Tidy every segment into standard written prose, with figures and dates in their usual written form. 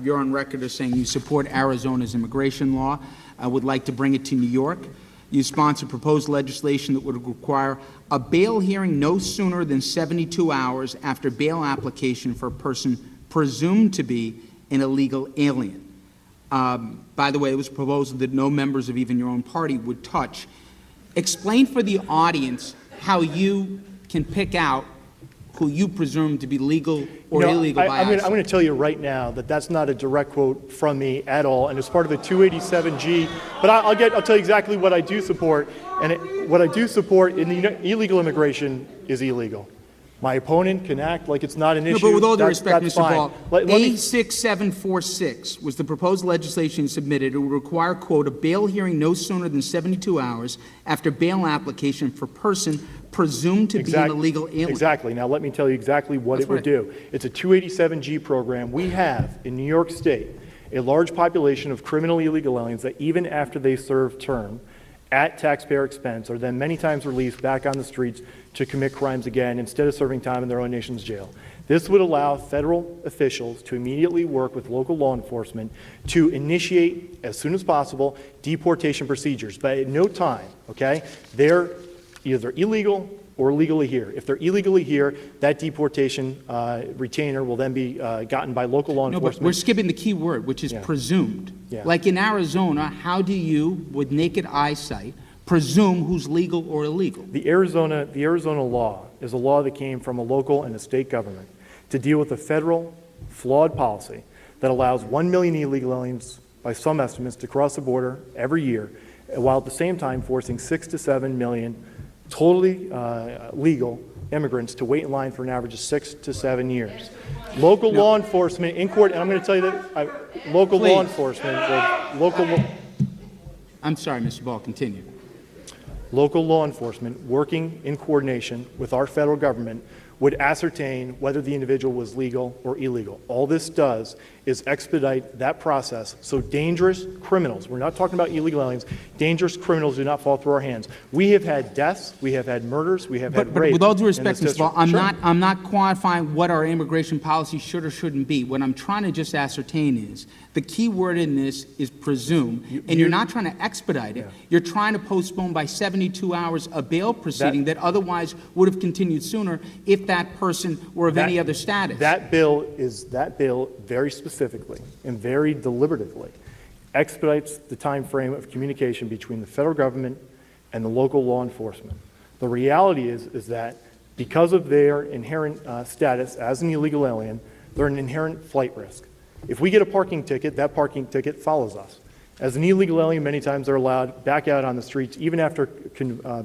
You're on record as saying you support Arizona's immigration law. I would like to bring it to New York. You sponsor proposed legislation that would require a bail hearing no sooner than 72 hours after bail application for a person presumed to be an illegal alien. By the way, it was proposed that no members of even your own party would touch. Explain for the audience how you can pick out who you presume to be legal or illegal by I'm going to tell you right now that that's not a direct quote from me at all, and it's part of a 287G. But I'll tell you exactly what I do support, and what I do support in the illegal immigration is illegal. My opponent can act like it's not an issue. No, but with all due respect, Mr. Ball, A6746 was the proposed legislation submitted. It would require, quote, a bail hearing no sooner than 72 hours after bail application for person presumed to be an illegal alien. Exactly. Now let me tell you exactly what it would do. It's a 287G program. We have in New York State a large population of criminally illegal aliens that even after they serve term at taxpayer expense are then many times released back on the streets to commit crimes again instead of serving time in their own nation's jail. This would allow federal officials to immediately work with local law enforcement to initiate, as soon as possible, deportation procedures. But at no time, okay, they're either illegal or illegally here. If they're illegally here, that deportation retainer will then be gotten by local law enforcement. No, but we're skipping the key word, which is presumed. Yeah. Like in Arizona, how do you, with naked eyesight, presume who's legal or illegal? The Arizona law is a law that came from a local and a state government to deal with a federal flawed policy that allows 1 million illegal aliens, by some estimates, to cross the border every year, while at the same time forcing 6 to 7 million totally legal immigrants to wait in line for an average of 6 to 7 years. Local law enforcement in court, and I'm going to tell you that local law enforcement, I'm sorry, Mr. Ball, continue. Local law enforcement working in coordination with our federal government would ascertain whether the individual was legal or illegal. All this does is expedite that process so dangerous criminals, we're not talking about illegal aliens, dangerous criminals do not fall through our hands. We have had deaths, we have had murders, we have had rape. But with all due respect, Mr. Ball, I'm Sure. not quantifying what our immigration policy should or shouldn't be. What I'm trying to just ascertain is the key word in this is presume, and you're not trying to expedite it. Yeah. You're trying to postpone by 72 hours a bail proceeding that otherwise would have continued sooner if that person were of any other status. That bill very specifically and very deliberatively expedites the time frame of communication between the federal government and the local law enforcement. The reality is that because of their inherent status as an illegal alien, they're an inherent flight risk. If we get a parking ticket, that parking ticket follows us. As an illegal alien, many times they're allowed back out on the streets even after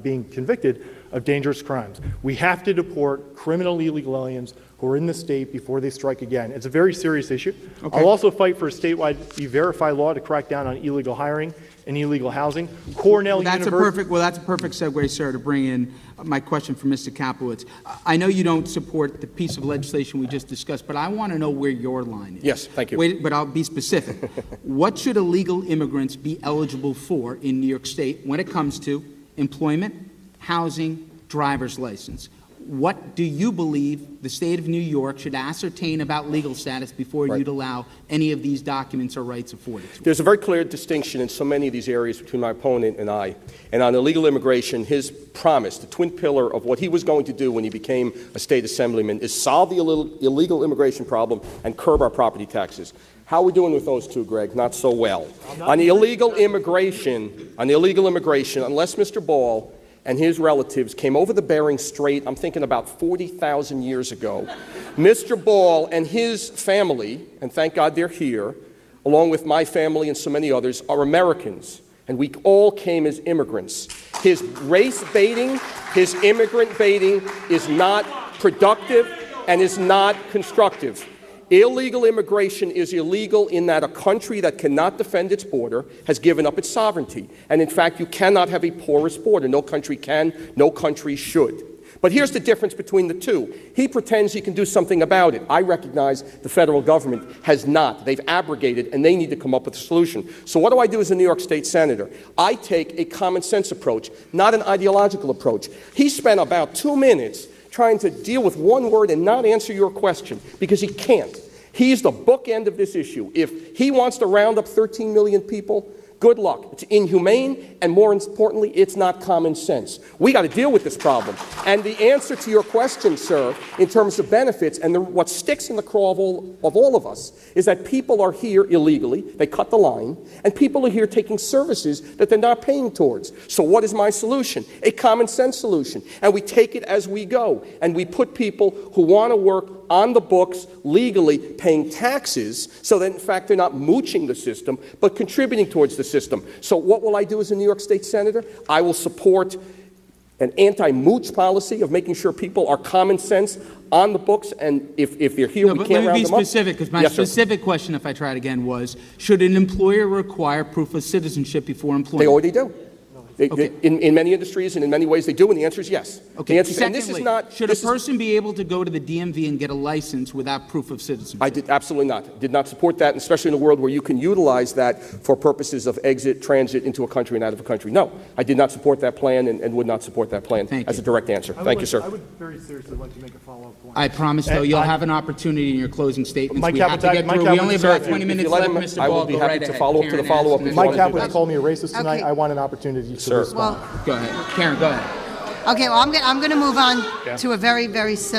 being convicted of dangerous crimes. We have to deport criminal illegal aliens who are in the state before they strike again. It's a very serious issue. Okay. I'll also fight for a statewide E-Verify law to crack down on illegal hiring and illegal housing. That's a perfect segue, sir, to bring in my question for Mr. Kaplowitz. I know you don't support the piece of legislation we just discussed, but I want to know where your line is. Yes, thank you. Wait, but I'll be specific. What should illegal immigrants be eligible for in New York State when it comes to employment, housing, driver's license? What do you believe the state of New York should ascertain about legal status before you'd allow any of these documents or rights afforded to them? There's a very clear distinction in so many of these areas between my opponent and I. And on illegal immigration, his promise, the twin pillar of what he was going to do when he became a state assemblyman, is solve the illegal immigration problem and curb our property taxes. How are we doing with those two, Greg? Not so well. On the illegal immigration, unless Mr. Ball and his relatives came over the Bering Strait, I'm thinking about 40,000 years ago. Mr. Ball and his family, and thank God they're here, along with my family and so many others, are Americans, and we all came as immigrants. His race baiting, his immigrant baiting is not productive and is not constructive. Illegal immigration is illegal in that a country that cannot defend its border has given up its sovereignty. And in fact, you cannot have a porous border. No country can, no country should. But here's the difference between the two. He pretends he can do something about it. I recognize the federal government has not. They've abrogated, and they need to come up with a solution. So what do I do as a New York State Senator? I take a common sense approach, not an ideological approach. He spent about 2 minutes trying to deal with one word and not answer your question, because he can't. He's the bookend of this issue. If he wants to round up 13 million people, good luck. It's inhumane, and more importantly, it's not common sense. We got to deal with this problem. And the answer to your question, sir, in terms of benefits, and what sticks in the craw of all of us, is that people are here illegally, they cut the line, and people are here taking services that they're not paying towards. So what is my solution? A common sense solution. And we take it as we go, and we put people who want to work on the books legally, paying taxes, so that in fact they're not mooching the system, but contributing towards the system. So what will I do as a New York State Senator? I will support an anti-mooch policy of making sure people are common sense on the books, and if they're here, No, we but can't let me round be them up. specific, because my Yes, sir. specific question, if I try it again, was, should an employer require proof of citizenship before employment? They already do. Okay. In many industries and in many ways they do, and the answer is yes. Okay. The answer is, Secondly, and this is not, should a person be able to go to the DMV and get a license without proof of citizenship? I did absolutely not. Did not support that, and especially in a world where you can utilize that for purposes of exit, transit into a country and out of a country. No, I did not support that plan and would not support that plan Thank as you. a direct answer. Thank you, sir. I would very seriously like to make a follow-up point. I promise, though, And you'll I- have an opportunity in your closing statements. Mike We have to Caput- get Mike through. We Caput- only have sir, about 20 if you minutes let left, him, Mr. I will Ball. be Go happy right to ahead. follow up to the Karen follow-up asked if you Mr. want Mike to do Caput that. called me a racist tonight. Okay. I want an opportunity to Sir. respond. Well, Go ahead. Karen, go ahead. okay, well, I'm going to move on to a very, very simple